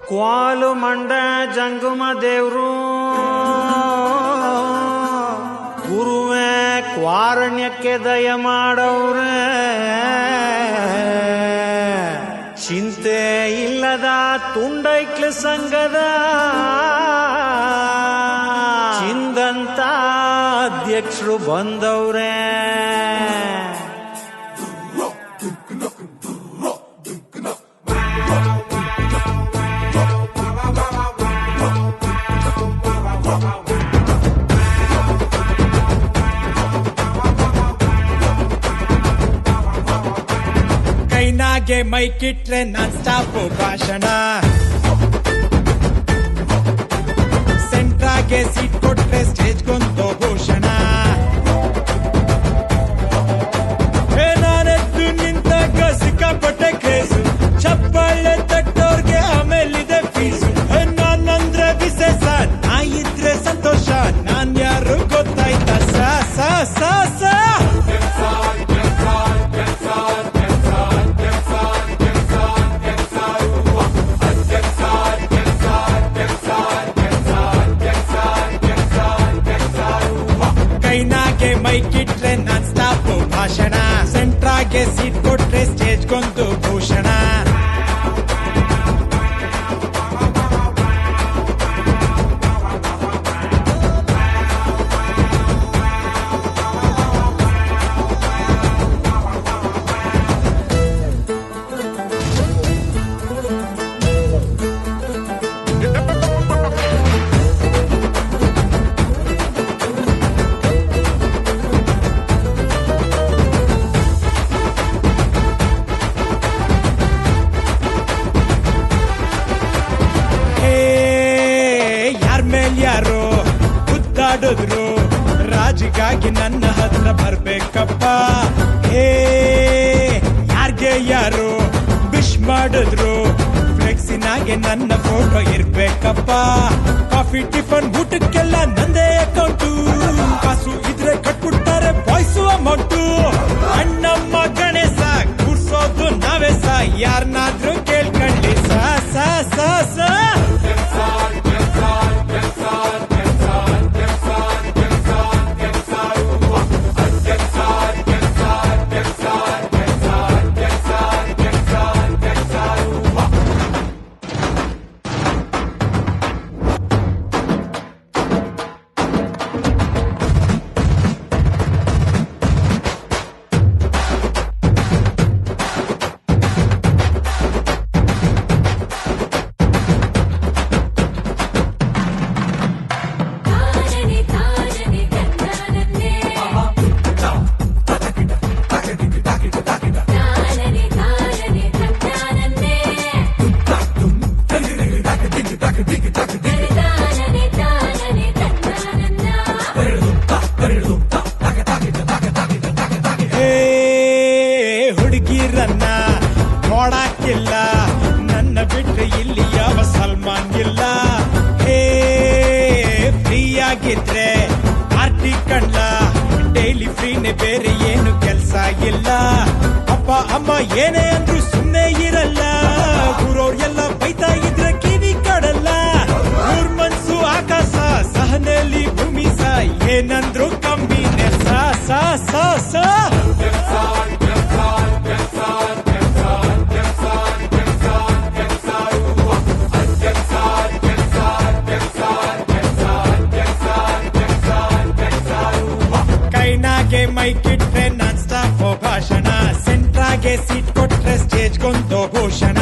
ಕ್ವಾಲು ಮಂಡ ಜಂಗುಮ ದೇವ್ರು ಗುರುವೇ ಕ್ವಾರಣ್ಯಕ್ಕೆ ದಯ ಮಾಡವ್ರೆ. ಚಿಂತೆ ಇಲ್ಲದ ತುಂಡೈಕ್ಲ ಸಂಘದ ಚಿಂದಂತ ಅಧ್ಯಕ್ಷರು ಬಂದವ್ರೆ. ಕೈನಾಗೆ ಮೈಕಿಟ್ರೆ ನಾನ್ ಸ್ಟಾಪ್ ಭಾಷಣ, ಸೆಂಟ್ರಾಗೆ ಸೀಟ್ ಕೊಟ್ರೆ ಸ್ಟೇಜ್ಗೊಂದು ಭೂಷಣ. ನಾನೆದ್ದು ನಿಂತಾಗ ಸಿಕ್ಕಾಪಟ್ಟೆ ಕ್ರೇಜು, ಚಪ್ಪಾಳೆ ತಟ್ಟೋರ್ಗೆ ಆಮೇಲಿದೆ ಫೀಸು. ನಾನಂದ್ರೆ ವಿಶೇಷ, ನಾ ಇದ್ರೆ ಸಂತೋಷ, ನಾನ್ ಯಾರು ಗೊತ್ತಾಯ್ತಾ? ಸ ಸ ಸ ಸ ಕೈನಾಗೆ ಮೈಕಿಟ್ರೆ ನಾನ್ ಸ್ಟಾಪ್ ಭಾಷಣ, ಸೆಂಟ್ರಾಗೆ ಸೀಟ್ ಕೊಟ್ರೆ ಸ್ಟೇಜ್ಗೊಂದು ಭೂಷಣ. ಯಾರೋ ಗುದ್ದಾಡಿದ್ರು, ರಾಜಿಗಾಗಿ ನನ್ನ ಹತ್ರ ಬರ್ಬೇಕಪ್ಪ. ಹೇ ಯಾರ್ಗೆ ಯಾರು ವಿಶ್ ಮಾಡಿದ್ರು, ಫ್ಲೆಕ್ಸಿನಾಗೆ ನನ್ನ ಫೋಟೋ ಇರ್ಬೇಕಪ್ಪ. ಕಾಫಿ ಟಿಫನ್ ಊಟಕ್ಕೆಲ್ಲ ನಂದೇ ಅಕೌಂಟು, ಕಾಸು ಇದ್ರೆ ಕಟ್ಬಿಡ್ತಾರೆ ಬಾಯ್ಸು ಅಮೌಂಟು. ಅಣ್ಣಮ್ಮ ಗಣೇಶ ಕೂರ್ಸೋದು ನಾವೇ ಸ, ಯಾರನ್ನಾದ್ರೂ ಕೇಳ್ಕೊಳ್ಳಿ ಸ ಸ ಸ ಸ. ಹುಡುಗಿರನ್ನ ನೋಡಕ್ಕಿಲ್ಲ, ನನ್ನ ಬಿಟ್ರೆ ಇಲ್ಲಿ ಯಾವ ಸಲ್ಮಾನ್ ಇಲ್ಲ. ಹೇ ಫ್ರೀ ಆಗಿದ್ರೆ ಪಾರ್ಟಿ ಕಣ್ಲ, ಡೈಲಿ ಫ್ರೀನೆ ಬೇರೆ ಏನು ಕೆಲ್ಸ ಇಲ್ಲ. ಅಪ್ಪ ಅಮ್ಮ ಏನೇ ಅಂದ್ರು ಸುಮ್ನೆ ಇರಲ್ಲ, ಊರವ್ರು ಎಲ್ಲ ಬೈತಾ ಇದ್ರೆ ಕಿವಿ ಕಡಲ್ಲ. ಊರ್ ಮನ್ಸು ಆಕಾಶ, ಸಹನೆಯಲ್ಲಿ ಭೂಮಿ ಸ, ಏನಂದ್ರು ಕಮ್ಮಿನೇ ಸ ಸ ಸ ಸ. ಕೈನಾಗೆ ಮೈಕಿಟ್ರೆ ನಾನ್ ಸ್ಟಾಪ್ ಭಾಷಣ, ಸೆಂಟ್ರಾಗೆ ಸೀಟ್ ಕೊಟ್ರೆ ಸ್ಟೇಜ್ಗೊಂದು ಭೂಷಣ.